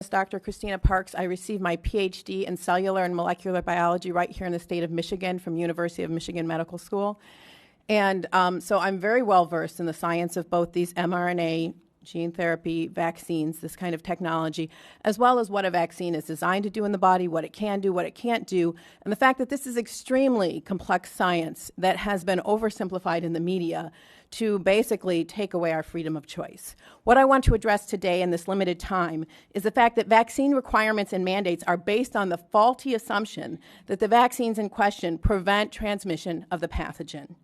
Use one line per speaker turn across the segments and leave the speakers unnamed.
is Dr. Christina Parks. I received my PhD in cellular and molecular biology right here in the state of Michigan from University of Michigan Medical School. And so I'm very well versed in the science of both these mRNA gene therapy vaccines, this kind of technology, as well as what a vaccine is designed to do in the body, what it can do, what it can't do, and the fact that this is extremely complex science that has been oversimplified in the media to basically take away our freedom of choice. What I want to address today in this limited time is the fact that vaccine requirements and mandates are based on the faulty assumption that the vaccines in question prevent transmission of the pathogen,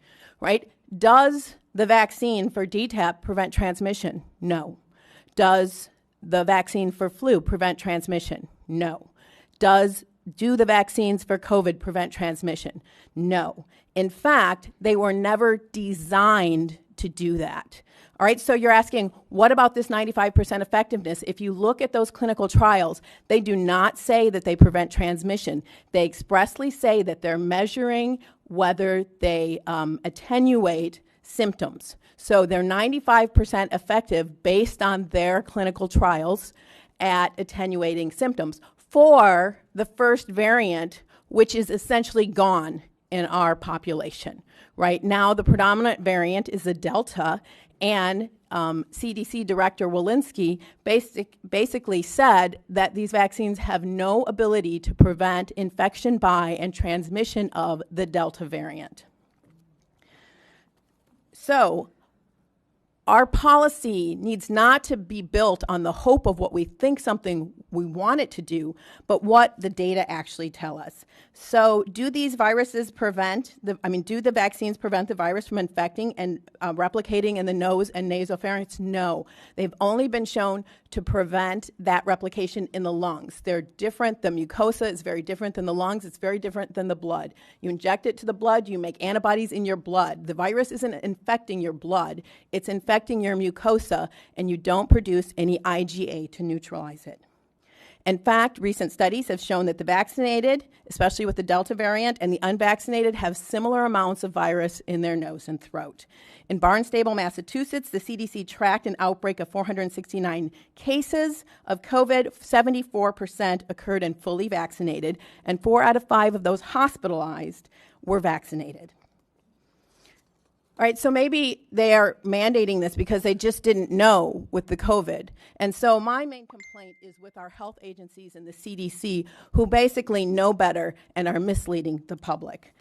right? Does the vaccine for DTaP prevent transmission? No. Does the vaccine for flu prevent transmission? No. Do the vaccines for COVID prevent transmission? No. In fact, they were never designed to do that. All right, so you're asking, what about this 95% effectiveness? If you look at those clinical trials, they do not say that they prevent transmission. They expressly say that they're measuring whether they attenuate symptoms. So they're 95% effective based on their clinical trials at attenuating symptoms for the first variant, which is essentially gone in our population. Right now, the predominant variant is the Delta, and CDC Director Walensky basically said that these vaccines have no ability to prevent infection by and transmission of the Delta variant. So our policy needs not to be built on the hope of what we think something we want it to do, but what the data actually tell us. So do these viruses do the vaccines prevent the virus from infecting and replicating in the nose and nasopharynx? No. They've only been shown to prevent that replication in the lungs. They're different. The mucosa is very different than the lungs. It's very different than the blood. You inject it to the blood, you make antibodies in your blood. The virus isn't infecting your blood. It's infecting your mucosa, and you don't produce any IgA to neutralize it. In fact, recent studies have shown that the vaccinated, especially with the Delta variant, and the unvaccinated have similar amounts of virus in their nose and throat. In Barnstable, Massachusetts, the CDC tracked an outbreak of 469 cases of COVID. 74% occurred in fully vaccinated, and 4 out of 5 of those hospitalized were vaccinated. All right, so maybe they are mandating this because they just didn't know with the COVID. And so my main complaint is with our health agencies and the CDC, who basically know better and are misleading the public.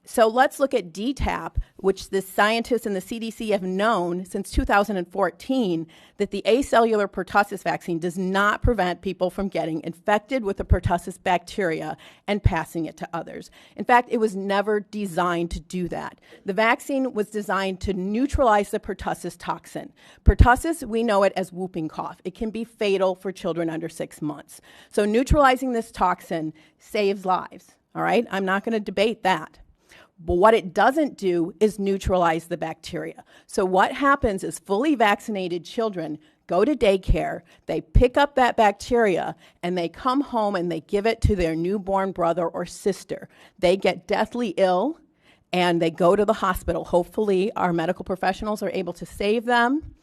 So let's look at DTaP, which the scientists and the CDC have known since 2014 that the acellular pertussis vaccine does not prevent people from getting infected with the pertussis bacteria and passing it to others. In fact, it was never designed to do that. The vaccine was designed to neutralize the pertussis toxin. Pertussis, we know it as whooping cough. It can be fatal for children under 6 months. So neutralizing this toxin saves lives, all right? I'm not going to debate that. But what it doesn't do is neutralize the bacteria. So what happens is fully vaccinated children go to daycare, they pick up that bacteria, and they come home and they give it to their newborn brother or sister. They get deathly ill, and they go to the hospital. Hopefully, our medical professionals are able to save them.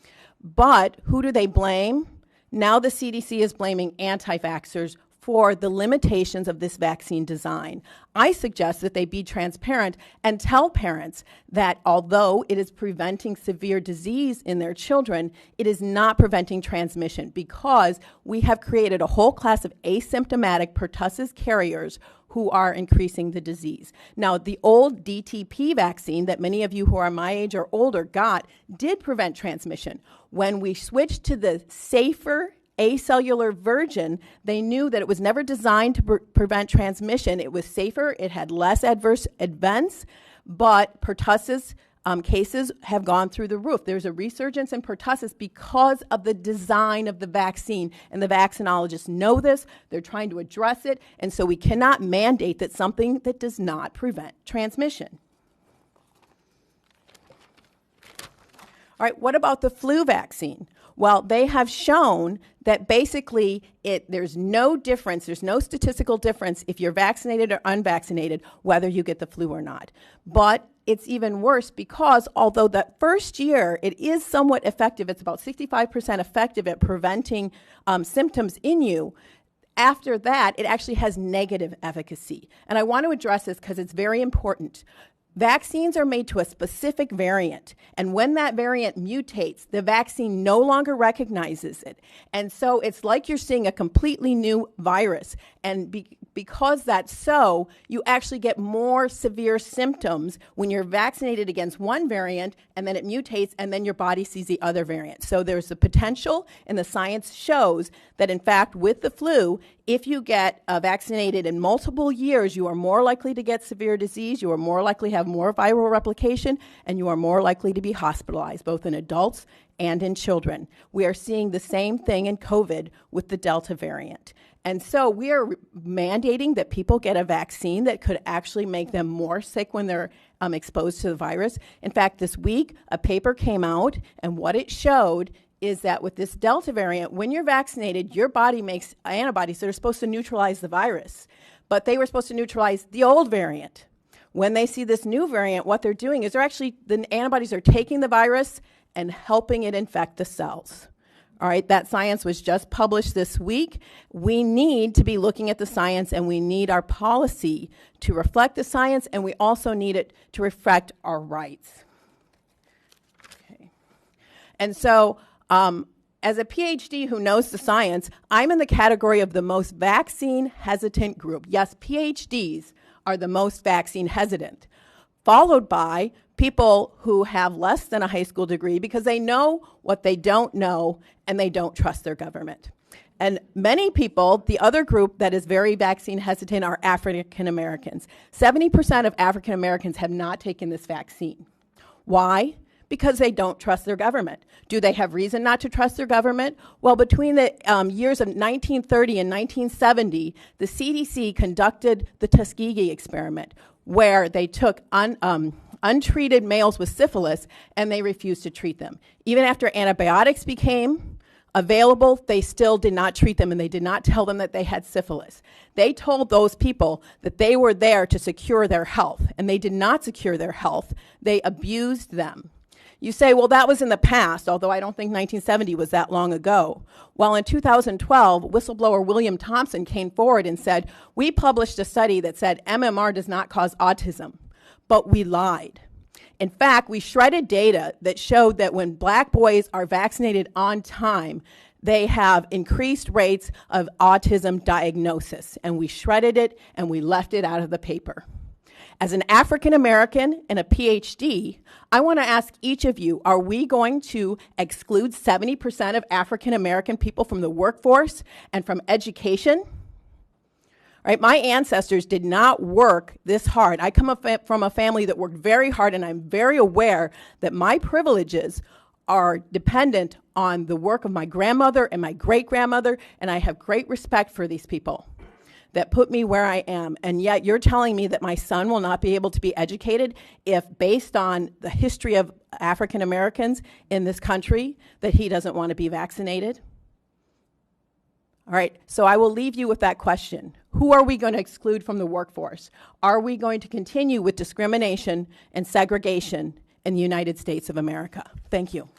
But who do they blame? Now the CDC is blaming anti-vaxxers for the limitations of this vaccine design. I suggest that they be transparent and tell parents that although it is preventing severe disease in their children, it is not preventing transmission because we have created a whole class of asymptomatic pertussis carriers who are increasing the disease. Now, the old DTP vaccine that many of you who are my age or older got did prevent transmission. When we switched to the safer acellular version, they knew that it was never designed to prevent transmission. It was safer, it had less adverse events, but pertussis cases have gone through the roof. There's a resurgence in pertussis because of the design of the vaccine, and the vaccinologists know this. They're trying to address it, and so we cannot mandate that something that does not prevent transmission. All right, what about the flu vaccine? Well, they have shown that basically there's no difference, there's no statistical difference if you're vaccinated or unvaccinated, whether you get the flu or not. But it's even worse because although that first year it is somewhat effective, it's about 65% effective at preventing symptoms in you, after that, it actually has negative efficacy. And I want to address this because it's very important. Vaccines are made to a specific variant, and when that variant mutates, the vaccine no longer recognizes it. And so it's like you're seeing a completely new virus. And because that's so, you actually get more severe symptoms when you're vaccinated against one variant, and then it mutates, and then your body sees the other variant. So there's the potential, and the science shows that, in fact, with the flu, if you get vaccinated in multiple years, you are more likely to get severe disease, you are more likely to have more viral replication, and you are more likely to be hospitalized, both in adults and in children. We are seeing the same thing in COVID with the Delta variant. And so we are mandating that people get a vaccine that could actually make them more sick when they're exposed to the virus. In fact, this week, a paper came out, and what it showed is that with this Delta variant, when you're vaccinated, your body makes antibodies that are supposed to neutralize the virus. But they were supposed to neutralize the old variant. When they see this new variant, what they're doing is the antibodies are taking the virus and helping it infect the cells. All right, that science was just published this week. We need to be looking at the science, and we need our policy to reflect the science, and we also need it to reflect our rights. Okay. And so, as a PhD who knows the science, I'm in the category of the most vaccine hesitant group. Yes, PhDs are the most vaccine hesitant, followed by people who have less than a high school degree because they know what they don't know and they don't trust their government. And many people, the other group that is very vaccine hesitant are African Americans. 70% of African Americans have not taken this vaccine. Why? Because they don't trust their government. Do they have reason not to trust their government? Well, between the years of 1930 and 1970, the CDC conducted the Tuskegee experiment, where they took untreated males with syphilis and they refused to treat them. Even after antibiotics became available, they still did not treat them, and they did not tell them that they had syphilis. They told those people that they were there to secure their health, and they did not secure their health. They abused them. You say, well, that was in the past, although I don't think 1970 was that long ago. Well, in 2012, whistleblower William Thompson came forward and said, we published a study that said MMR does not cause autism, but we lied. In fact, we shredded data that showed that when black boys are vaccinated on time, they have increased rates of autism diagnosis, and we shredded it and we left it out of the paper. As an African American and a PhD, I want to ask each of you, are we going to exclude 70% of African American people from the workforce and from education? Right? My ancestors did not work this hard. I come from a family that worked very hard, and I'm very aware that my privileges are dependent on the work of my grandmother and my great-grandmother, and I have great respect for these people that put me where I am. And yet you're telling me that my son will not be able to be educated if, based on the history of African Americans in this country, that he doesn't want to be vaccinated? All right, so I will leave you with that question. Who are we going to exclude from the workforce? Are we going to continue with discrimination and segregation in the United States of America? Thank you.